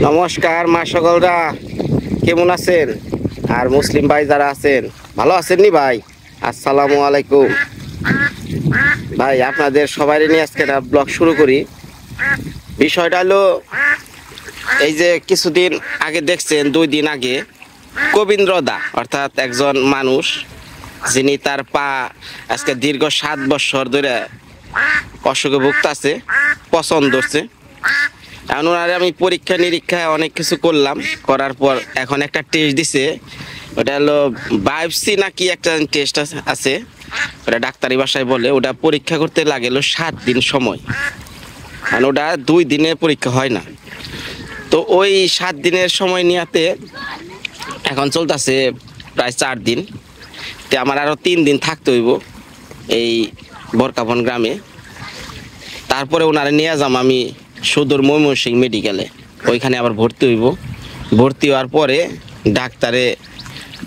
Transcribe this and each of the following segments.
নমস্কার মা সকলরা, কেমন আছেন? আর মুসলিম ভাই যারা আছেন ভালো আছেন নি ভাই? আসসালামু আলাইকুম ভাই। আপনাদের সবাই নিয়ে আজকে একটা ব্লগ শুরু করি। বিষয়টা হলো এই যে কিছুদিন আগে দেখছেন, 2 দিন আগে কবীন্দ্র দা অর্থাৎ একজন মানুষ যিনি তার পা আজকে দীর্ঘ 7 বছর ধরে অসুখে ভুগতেছে, পছন্দ হচ্ছে। এখন ওনারে আমি পরীক্ষা নিরীক্ষা অনেক কিছু করলাম, করার পর এখন একটা টেস্ট দিছে, ওটা হলো বায়োপসি না কি একটা টেস্ট আছে, ওটা ডাক্তারি ভাষায় বলে। ওটা পরীক্ষা করতে লাগে 7 দিন সময়, আর ওটা 2 দিনে পরীক্ষা হয় না। তো ওই 7 দিনের সময় নিয়াতে এখন চলতেছে প্রায় 4 দিন। তো আমার আরও 3 দিন থাকতে হইব এই বরকাবন গ্রামে। তারপরে ওনারে নিয়ে যাম আমি সুদূর ময়মনসিংহ মেডিকেলে, ওইখানে আবার ভর্তি হইব। ভর্তি হওয়ার পরে ডাক্তারে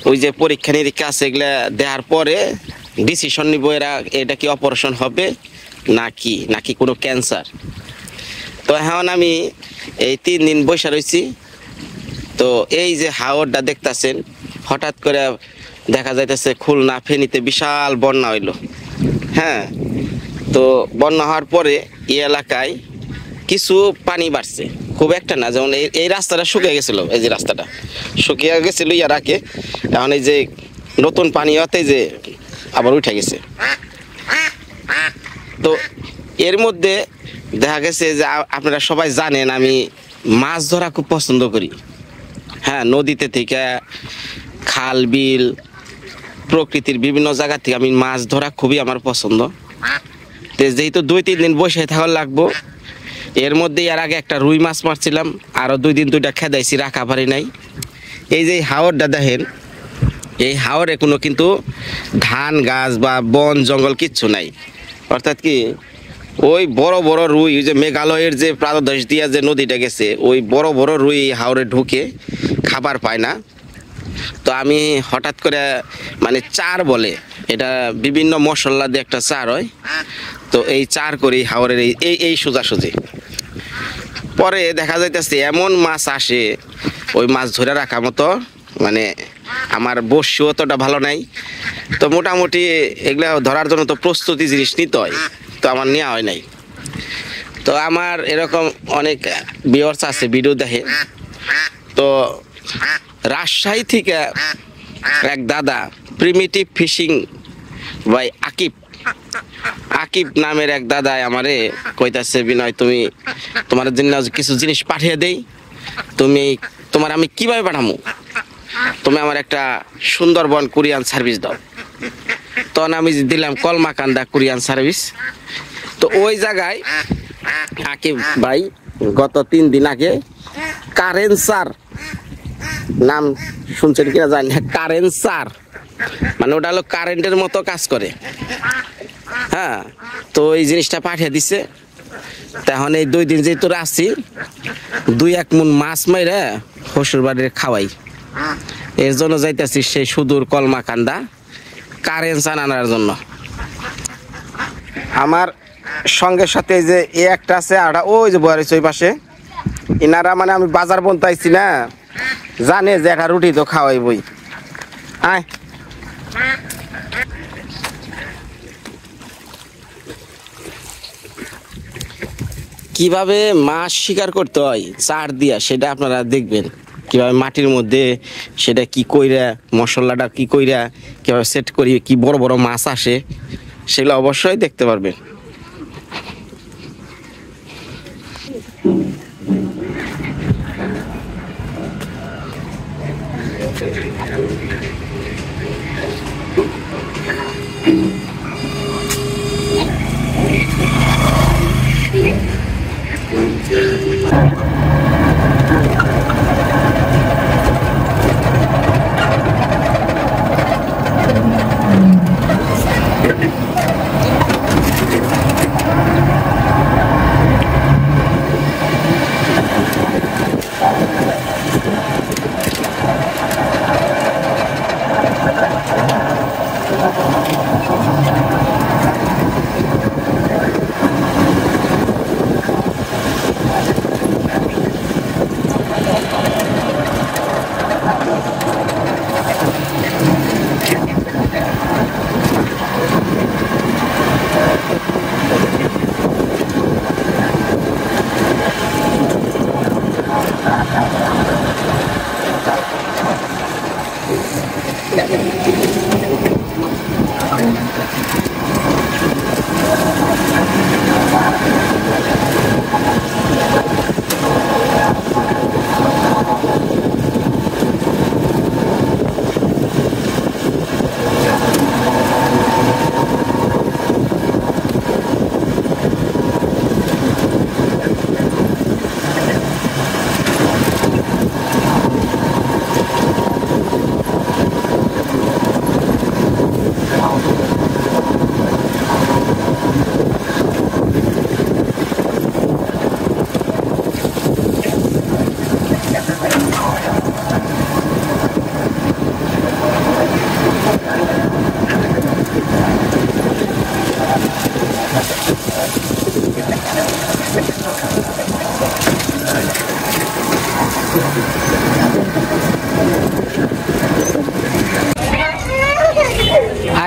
ওই যে পরীক্ষা নিরীক্ষা আছে এগুলা দেওয়ার পরে ডিসিশন নিব এরা এটা কি অপারেশন হবে নাকি কোনো ক্যান্সার। তো এখন আমি এই 3 দিন বসে রয়েছি। তো এই যে হাওরটা দেখতেছেন, হঠাৎ করে দেখা যাইতেছে খুলনা ফেনীতে বিশাল বন্যা হইল। হ্যাঁ, তো বন্যা হওয়ার পরে এই এলাকায় কিছু পানি বাড়ছে, খুব একটা না। যেমন এই রাস্তাটা শুকিয়ে গেছিল, এই যে রাস্তাটা শুকিয়ে গেছিল ইয়ার আগে, এখন এই যে নতুন পানি হতে যে আবার উঠে গেছে। তো এর মধ্যে দেখা গেছে যে আপনারা সবাই জানেন আমি মাছ ধরা খুব পছন্দ করি। হ্যাঁ, নদীতে থেকে, খাল বিল, প্রকৃতির বিভিন্ন জায়গা থেকে আমি মাছ ধরা খুবই আমার পছন্দ। তো যেহেতু 2-3 দিন বসে থাকার লাগবো, এর মধ্যে এর আগে একটা রুই মাছ মারছিলাম, আরও 2 দিন 2টা খেদাইছি, রাখা পারি নাই। এই যে হাওরটা দেখেন, এই হাওরে কোনো কিন্তু ধান গাছ বা বন জঙ্গল কিচ্ছু নাই। অর্থাৎ কি ওই বড় বড় রুই, ওই যে মেঘালয়ের যে প্রাদদেশ দিয়া যে নদীটা গেছে, ওই বড় বড় রুই হাওরে ঢুকে খাবার পায় না। তো আমি হঠাৎ করে মানে চার বলে, এটা বিভিন্ন মশলা দিয়ে একটা চার হয়। তো এই চার করি হাওরের এই সোজাসুজি। পরে দেখা যাইতেছে এমন মাছ আসে, ওই মাছ ধরে রাখার মতো মানে আমার বসি অতটা ভালো নাই। তো মোটামুটি এগুলা ধরার জন্য তো প্রস্তুতি জিনিস নিতে হয়, তো আমার নেওয়া হয় নাই। তো আমার এরকম অনেক ভিউয়ার্স আছে, ভিডিও দেখে। তো রাজশাহী থেকে এক দাদা প্রিমিটিভ ফিশিং বাই আকিব নামের এক দাদা আমারে কইতাছে, বিনয় তুমি তোমার জন্য কিছু জিনিস পাঠিয়ে দেই, তোমার আমি কিভাবে পাঠামো, তুমি আমার একটা সুন্দরবন কুরিয়ান সার্ভিস দাও। তখন আমি দিলাম কলমাকান্দা কুরিয়ান সার্ভিস। তো ওই জায়গায় আকিব ভাই গত 3 দিন আগে কারেন্সার নাম শুনছেন কিনা জানি না, কারেন্সার মানে ওটা হলো কারেন্টের মতো কাজ করে। হ্যাঁ, তো এই জিনিসটা পাঠিয়ে দিছে। তখন এই 2 দিন যেহেতু আসছি, 2-1 মণ মাছ মাইরা শ্বশুর বাড়ির খাওয়াই, এর জন্য যাইতেছি সেই সুদূর কলমাকান্দা কারেন্সার আনার জন্য। আমার সঙ্গে সাথে যে একটা আছে, আর ওই যে বয়ার ওই পাশে, ইনারা মানে আমি বাজার বলতে আইছি না, জানে যে একটা রুটি তো খাওয়াই বই। আয় কিভাবে মাছ শিকার করতে হয় চার দিয়া, সেটা আপনারা দেখবেন। কিভাবে মাটির মধ্যে সেটা কি কইরা, মশলাটা কি কইরা কিভাবে সেট করি, কি বড় বড় মাছ আসে, সেগুলো অবশ্যই দেখতে পারবেন।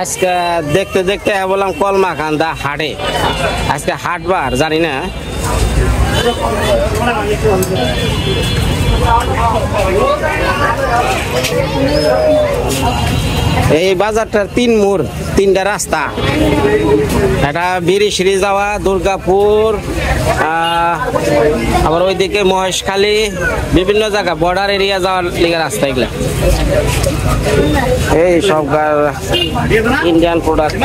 আজকে দেখতে দেখতে বললাম কলমাকান্দা হাটে, আজকে হাটবার জানি না। এই বাজারটার তিন মোড়, তিনটা রাস্তা, এটা বিরিশিরি যাওয়া, দুর্গাপুর, আবার ওইদিকে মহেশখালী, বিভিন্ন জায়গা বর্ডার এরিয়া যাওয়ার লিগে রাস্তা এগুলা। এই সব ইন্ডিয়ান প্রোডাক্ট।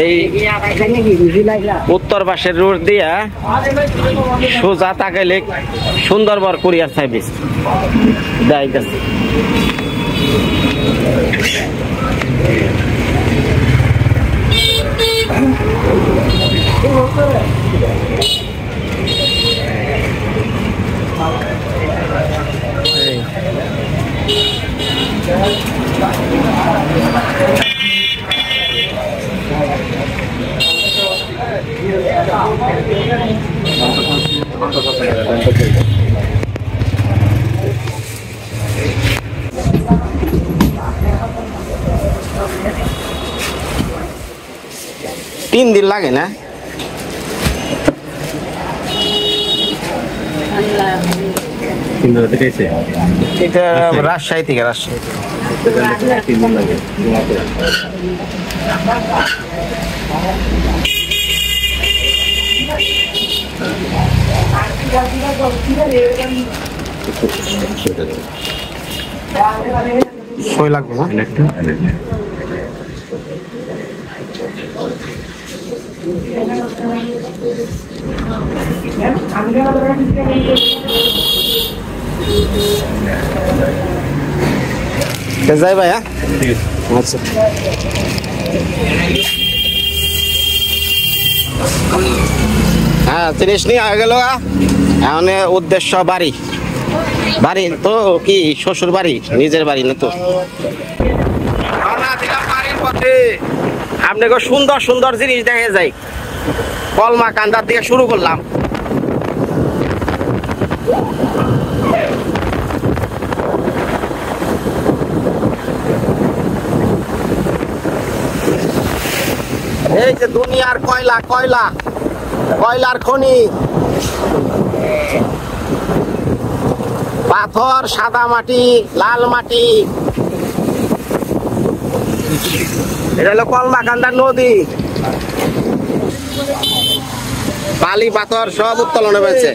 এই উত্তর পাশের রোড দিয়া সোজা তাকাইলে সুন্দরবন কুরিয়ার সার্ভিস যাইতেছে। তিন দিন লাগে না? এটা রাজশাহী থেকে, রাজশাহী। কই লাগবে না? যাই ভাই, হ্যাঁ আচ্ছা। হ্যাঁ জিনিস নিয়ে হয়ে গেল। এখন উদ্দেশ্য বাড়ি, বাড়ি তো কি শ্বশুর বাড়ি, নিজের বাড়ি না তো। আপনাকে সুন্দর সুন্দর জিনিস দেখা যায়। কলমাকান্দার থেকে শুরু করলাম। এই যে দুনিয়ার কয়লা, কয়লা, কয়লার খনি, পাথর, সাদা মাটি, লাল মাটি। এটা হলো কলমাকান্দার নদী। বালি পাথর সব উত্তোলনে হয়েছে।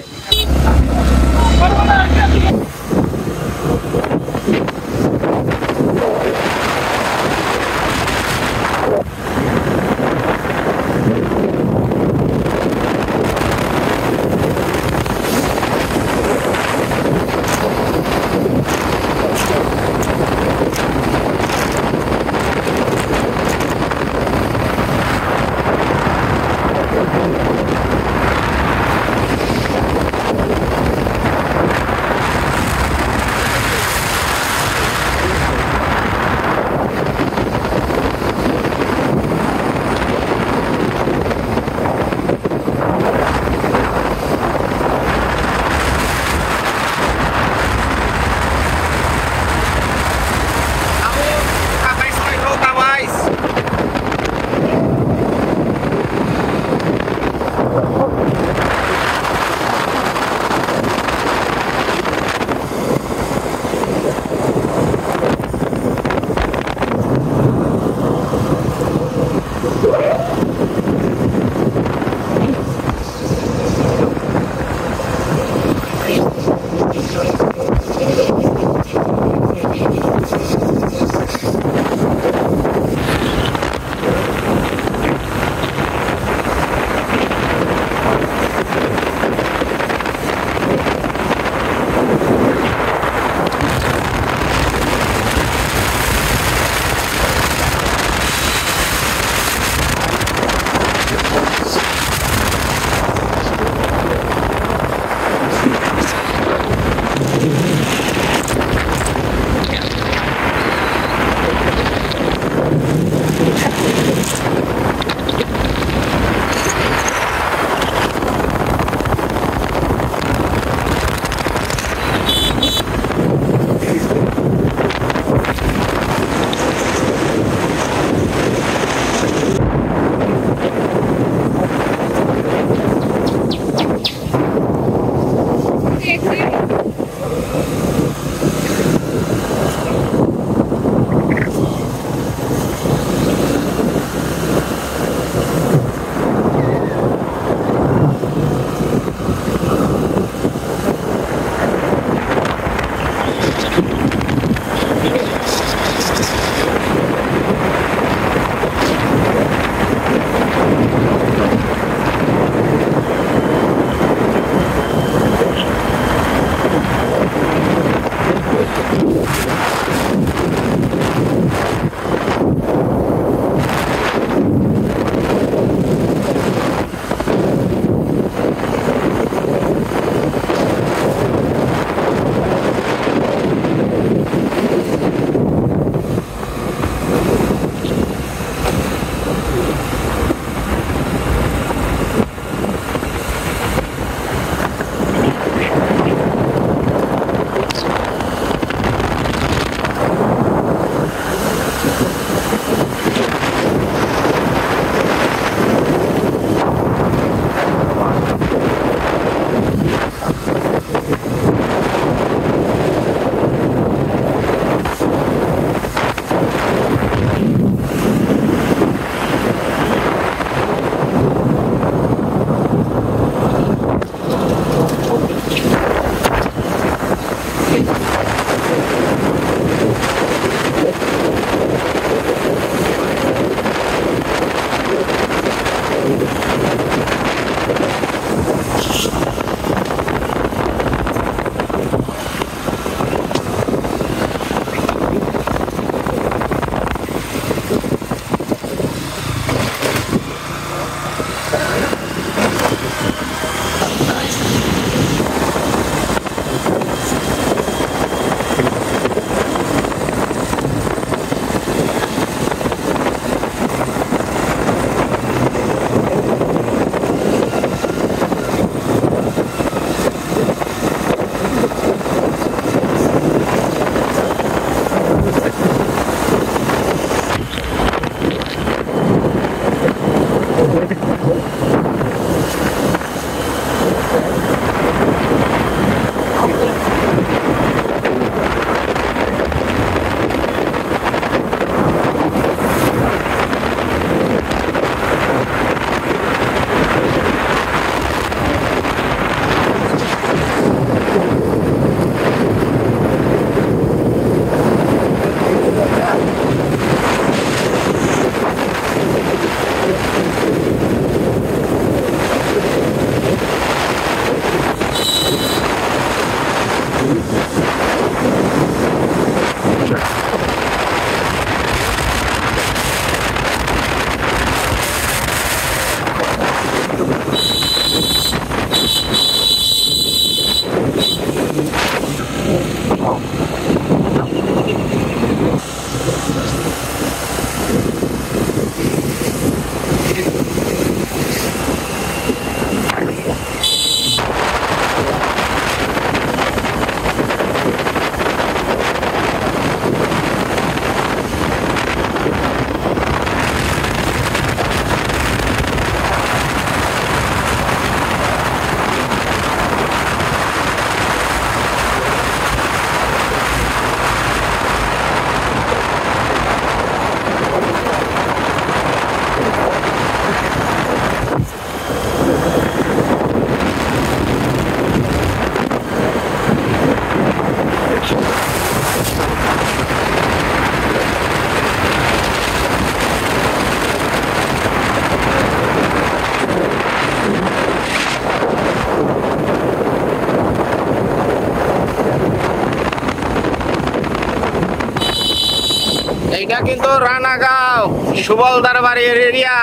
এইটা কিন্তু রানাগাঁও সুবলদার বাড়ির এরিয়া।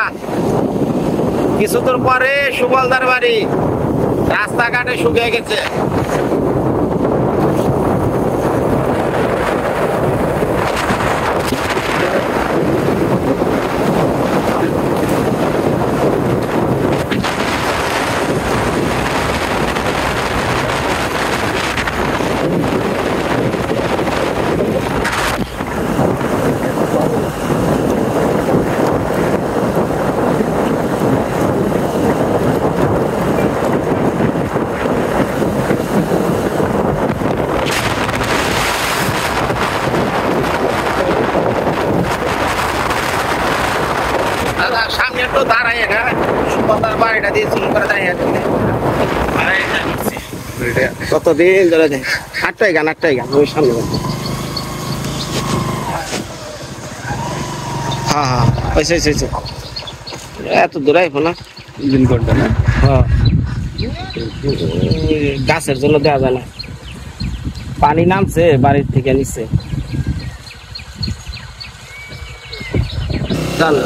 কিছু দূর পরে সুবলদার বাড়ি, রাস্তাঘাটে শুকিয়ে গেছে। সামনে একটু দাঁড়ায় না, সুবলদার বাড়িটা দিয়ে চুল করে দাঁড়িয়ে কতদিন ধরে দেয়। আটটাই গান ওই সামনে। হ্যাঁ হ্যাঁ হয়েছে এত দূরে আইব না, ঘন্টা না। হ্যাঁ গাছের জন্য দেওয়া যায় না। পানি নামছে বাড়ির থেকে নিচে চল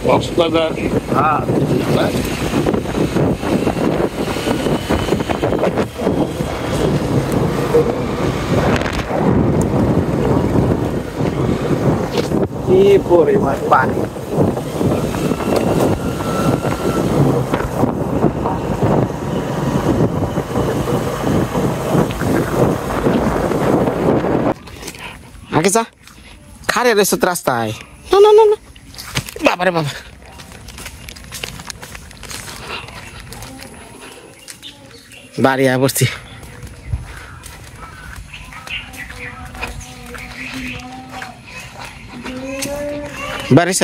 কক্সবাজার হ্যাঁ কি পরিমাণ পানি আগে যা খারে রয়েছে তো রাস্তায় না না না না বাবারে বাবা বাড়ি আয় পড়ছি বাড়ি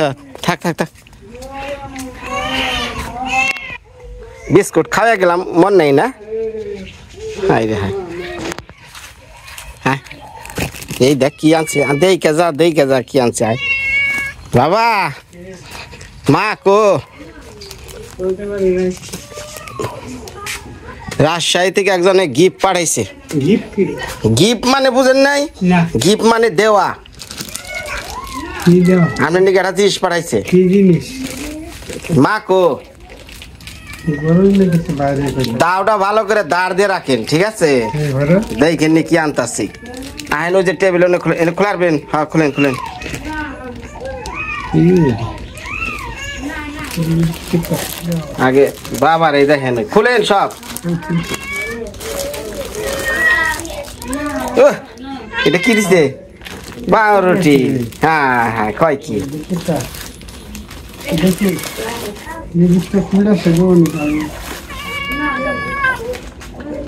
থাক থাক থাক বিস্কুট খাওয়া গেলাম মন নেই না হাই রে হাই হ্যাঁ এই দেখ কি আনছে দেখে যা কি আনছে আয় বাবা মা কো রাজশাহী থেকে একজনে গিফট পাঠাইছে গিফট মানে বুঝেন নাই গিফট মানে দেওয়া আপনার নাকি একটা জিনিস পাঠাইছে মা কো দাওটা ভালো করে দাঁড় দিয়ে রাখেন ঠিক আছে দেখেন কি আনতাছি আইন ওই যে টেবিল এনে খোলারবেন হ্যাঁ খুলেন খুলেন আগে বাবার এই দেখেন খুলেন সব এটা কি দিছে পাউরুটি হ্যাঁ হ্যাঁ কয় কি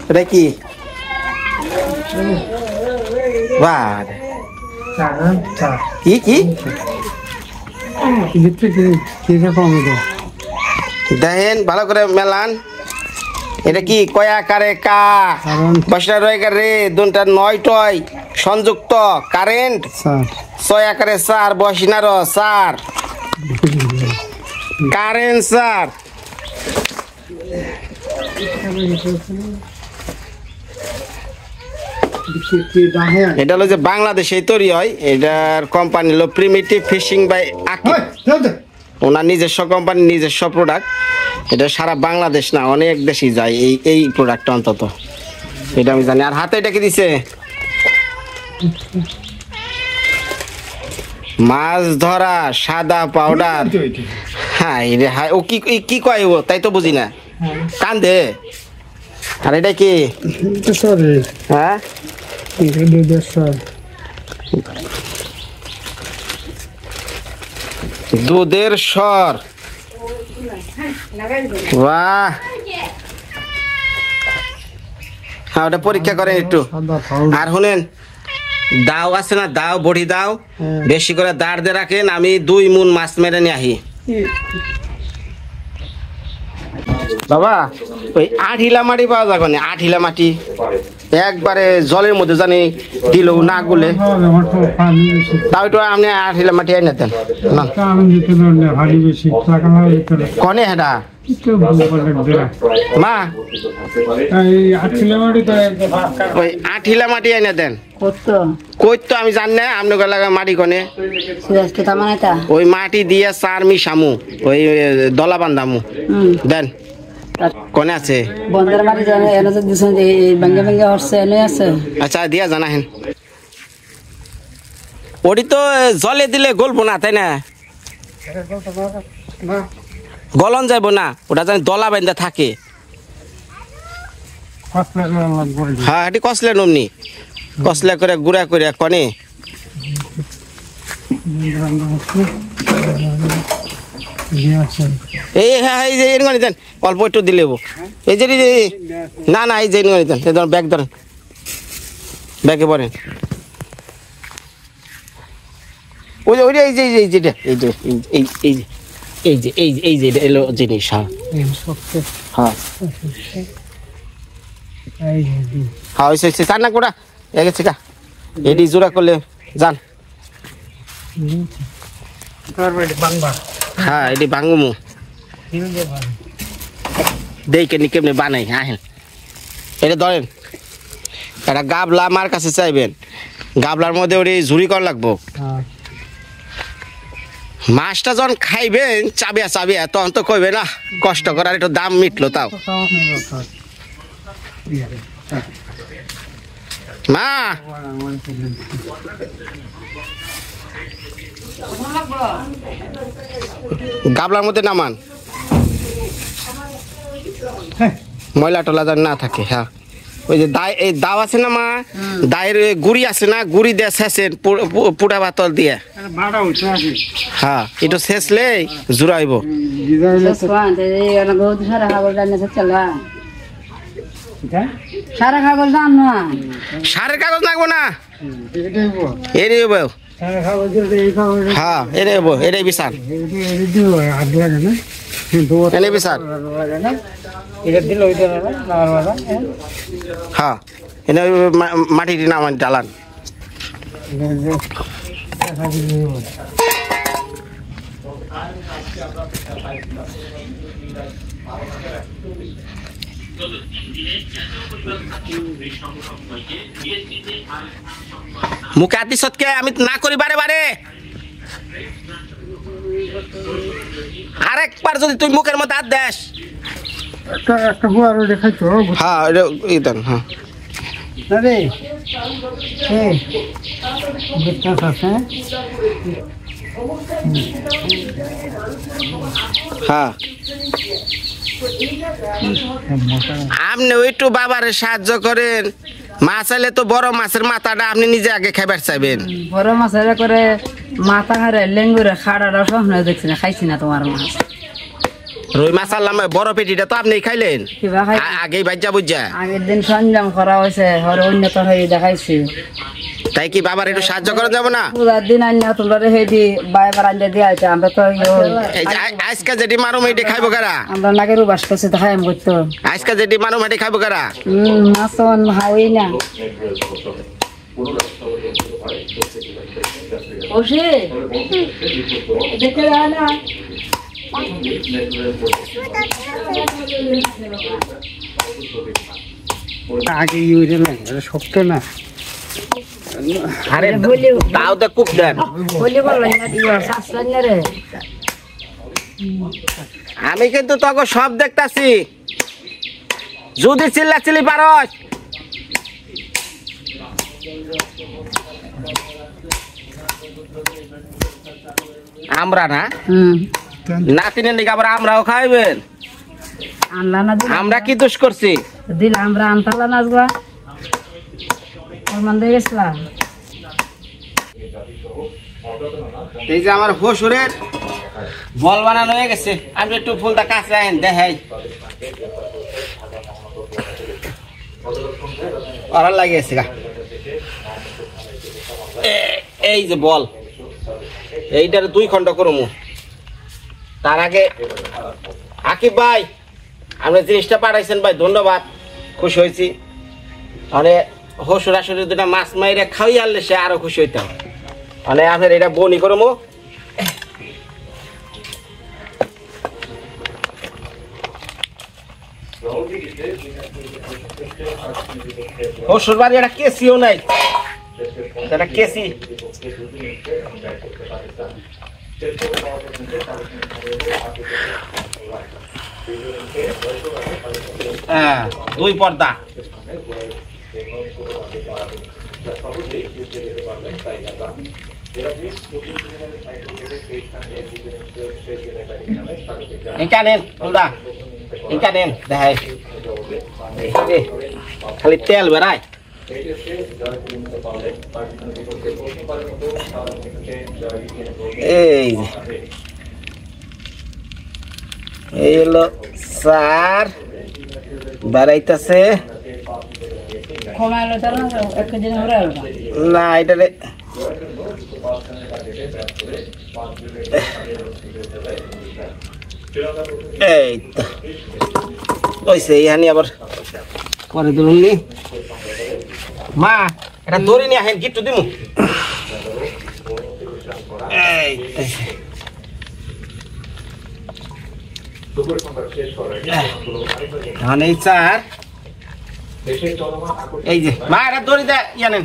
এটা কি কি কি দেখেন ভালো করে মেলান এটা কি কয়া কারে কা বসনা রয়ে রে দুটা 9 সংযুক্ত কারেন্ট 6 আকারে 4 বসনার 4 কারেন্ট 4 এটা হলো যে বাংলাদেশে তৈরি হয় এটার কোম্পানি হলো প্রিমিটিভ ফিশিং বাই আকিব ওনার নিজস্ব কোম্পানি নিজস্ব প্রোডাক্ট এটা সারা বাংলাদেশ না অনেক দেশই যায় এই প্রোডাক্টটা অন্তত এটা আমি জানি আর হাতে এটা কি দিছে মাছ ধরা সাদা পাউডার হ্যাঁ রে হ্যাঁ ও কি কয় ও তাই তো বুঝি না কান্দে আর এটা কি হ্যাঁ দুধের স্বর বাহ হ্যাঁ ওটা পরীক্ষা করেন একটু আর শুনেন দাও আছে না দাও বড়ি দাও বেশি করে দাঁড় দিয়ে রাখেন আমি 2 মুন মাছ মেরে নিয়ে আহি বাবা ওই 8 হিলা মাটি পাওয়া যাবে না 8 হিলা মাটি একবারে জলের মধ্যে জানি দিল না গুলে তাও তো আপনি 8 হিলা মাটি আইনা দেন না কনে হেডা মা ওই 8 হিলা মাটি আইনা দেন কই তো আমি জানি না আপনি লাগা মাটি কনে ওই মাটি দিয়ে চার মিশামু ওই দলা বান্ধামু দেন কোনে আছে বন্ধের মাটি জানে এনে যে দিছেন যে ভাঙ্গে ভাঙ্গে হচ্ছে এনে আছে আচ্ছা দিয়া জানাহেন ওডি তো জলে দিলে গলবো না তাই না গলন যাইব না ওটা জানি দলা বান্ধা থাকে হ্যাঁ এটি কসলে নমনি কসলে করে গুড়া করে কনে এই হ্যাঁ এই যে এরকম দেন অল্প একটু দিলে এই যে না না এই যে দেন ব্যাগ ধরেন ব্যাগে পড়েন ওই যে এই যে এই যেটা এই যে এই যে এই যে এলো জিনিস হ্যাঁ হ্যাঁ হ্যাঁ হয়েছে চার না কোটা গেছে কা এটি জোড়া করলে যান হ্যাঁ এটি ভাঙ্গুমু দেখে নি কেমনি বানাই আহেন এটা ধরেন একটা গাবলা আমার কাছে চাইবেন গাবলার মধ্যে ওটি ঝুড়ি করা লাগবো মাছটা যখন খাইবেন চাবিয়া চাবিয়া তখন তো কইবে না কষ্ট করার একটু দাম মিটলো তাও মা গাবলার মধ্যে নামান ময়লা টলা যেন না থাকে হ্যাঁ ওই যে এই দাও আছে না মা দায়ের গুড়ি আছে না গুড়ি দিয়ে শেষেন পুড়া বাতল দিয়ে হ্যাঁ একটু শেষলে জুড়াইব সারা কাগজ দাম না সারের কাগজ লাগবো না এরে হ্যাঁ এরে এটাই বিশাল এনে বিশাল হ্যাঁ এনে মাটি নামান জ্বালান মুখে আতি সৎকে আমি না করি বারে বারে আরেকবার যদি তুই মুখের মধ্যে হাত দেস হ্যাঁ এই দেন হ্যাঁ হ্যাঁ আপনি ওইটু বাবারে সাহায্য করেন মাছ আইলে তো বড় মাছের মাথাটা আপনি নিজে আগে খাইবার চাইবেন বড় মাছের করে মাথা হারে লেঙ্গুরে খাড়াটা স্বপ্ন দেখছি না খাইছি না তোমার মাছ রুই মাছ আনলাম বড় পেটিটা তো আপনি খাইলেন আগেই বাজ্যা বুঝা আগের দিন সঞ্জাম করা হয়েছে হরে উন্নত হয়ে দেখাইছি তাই কি বাবার একটু সাহায্য করা যাবে না পূজার দিন আইনা তোমরা হেদি বাইবার আনতে দিয়ে আছে আমরা তো আজকে যেটি মারুম এটি খাইবো কারা আমরা নাগের বাস করছে দেখাই আমি করতো আজকে যেটি মারুম এটি খাইবো কারা মাছ তো হাওই না দেখে না আগে ইউরিয়া লাগে শক্ত না আরে তাও তো কুপ দেন আমি কিন্তু তোকে সব দেখতাছি যদি চিল্লা চিল্লি পারস আমরা না নাতিনের দিকে আবার আমরাও খাইবেন আমরা কি দোষ করছি দিল আমরা আনতালা নাচবা গেছিলাম এই যে আমার হসুরের বল বানানো হয়ে গেছে আমি একটু ফুলটা কাছে আইন দেখাই অরাল লাগিয়েছে গা এই যে বল এইটার 2 খন্ড করমু তার আগে আকিব ভাই আপনি জিনিসটা পাঠাইছেন ভাই ধন্যবাদ খুশি হয়েছি মানে হসুর আসলে 2টা মাছ মাইরে খাওয়াই আনলে সে আরো খুশি হইতাম মানে আপনার এটা বনি করমু হসুর বাড়ি একটা কেসিও নাই এটা কেসি হ্যাঁ 2 পর্দা ইকানেন ফুলদা ইকানেন দেখাই খালি তেল বেড়ায় এই হলো স্যার বেড়াইতেছে না এটা এই তো ওইসে ইহানি আবার পরে ধরুন মা এটা ধরে নিয়ে আসেন গিট্টু দিমু এই চার এই যে মা এটা দড়ি দে জানেন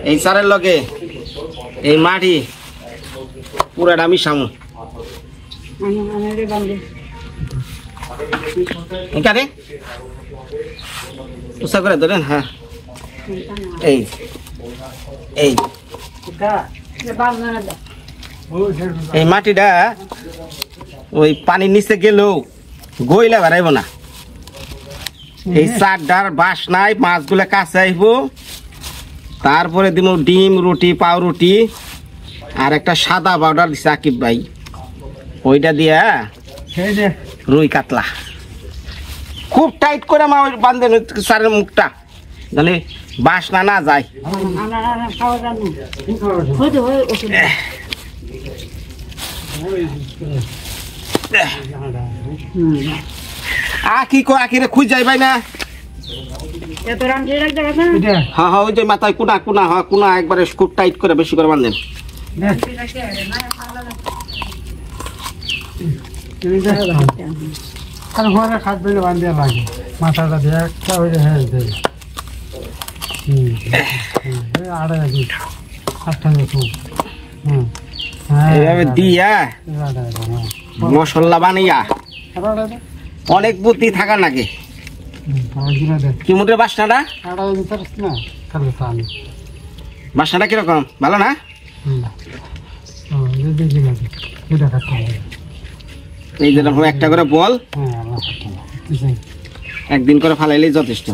এই চারের লগে এই মাটি পুরাটা আমি সামু এখানে উৎসাহ করে ধরেন হ্যাঁ এই এই এই মাটিটা ওই পানির নিচে গেলেও গইলা বেড়াইব না এই চারটার বাস নাই মাছগুলো কাছে আইব তারপরে দিব ডিম রুটি পাউরুটি আর একটা সাদা পাউডার দিছে আকিব ভাই ওইটা দিয়া রুই কাতলা খুব টাইট করে মা ওই বান্ধেন চারের মুখটা তাহলে বাস না না যায় আখি কো আখিরে খুঁজ যাই ভাই না হ্যাঁ হ্যাঁ ওই যে মাথায় কুনা কুনা হ্যাঁ কুনা একবারে খুব টাইট করে বেশি করে বান্ধেন ঘরে খাট পেলে বান্ধিয়া লাগে মাথাটা দিয়ে একটা হয়ে হ্যাঁ আড়াই আটটা এইভাবে দিয়া মশলা বানাইয়া অনেক বুদ্ধি থাকা নাকি কি মুদ্রে বাসনাটা বাসনাটা কিরকম ভালো না এই যেরকম একটা করে বল একদিন করে ফালাইলেই যথেষ্ট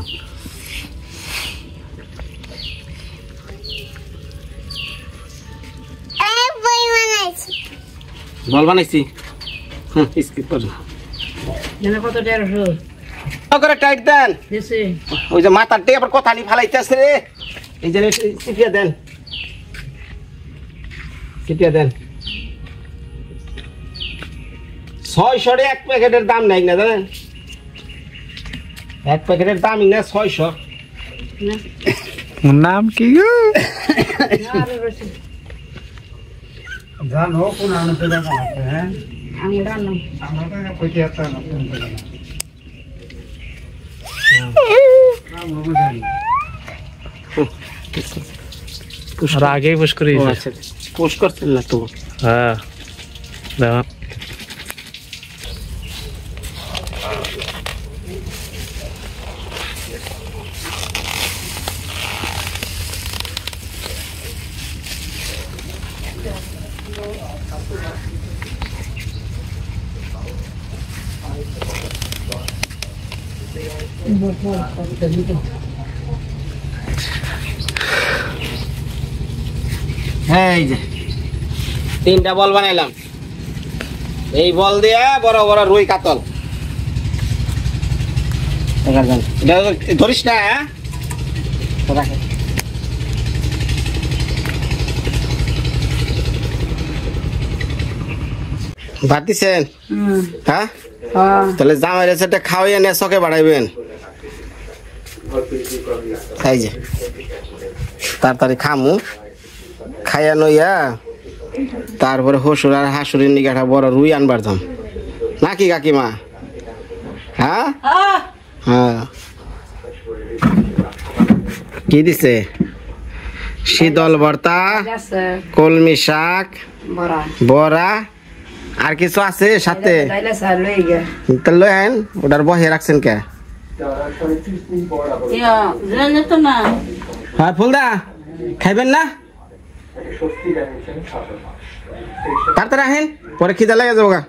বল বানাইছি টাইট দেন ওই যে মাথার দিয়ে আবার কথা নি ফালাইতেছে রে এই যে চিপিয়ে দেন চিপিয়ে দেন 600 এক প্যাকেটের দাম নাই না জানেন এক প্যাকেটের দামই না 600 নাম কি জানো কোন আনতে দেখা হ্যাঁ আমি রান্না আমরা কইতে আসতাম আর আগেই পুশ করি পোস্ট করছেন না তো হ্যাঁ দাও এই যে 3টা বল বানাইলাম এই বল দিয়ে বড় বড় রুই কাতল এটা ধরিস না ভাত দিছেন হ্যাঁ তাহলে জামাই রেসেটা খাওয়াই নিয়ে চকে বাড়াইবেন এই যে তাড়াতাড়ি খামু খাইয়া নইয়া তারপরে হসুর আর হাসুরের নিগাটা বড় রুই আনবার দাম নাকি কাকিমা হ্যাঁ হ্যাঁ কি দিছে শীতল ভর্তা কলমি শাক বড়া আর কিছু আছে সাথে লই আইন ওটার বহে রাখছেন কে হ্যাঁ ফুলদা খাইবেন না তাড়াতাড়ি আহেন পরে খিদা লেগে যাবো গা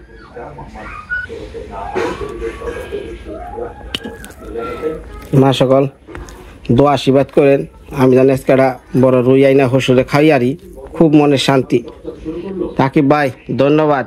মা সকল দোয়া আশীর্বাদ করেন আমি জানি আজকে বড় রুই আইনা হসুরে খাই আরি খুব মনে শান্তি তাকি ভাই ধন্যবাদ।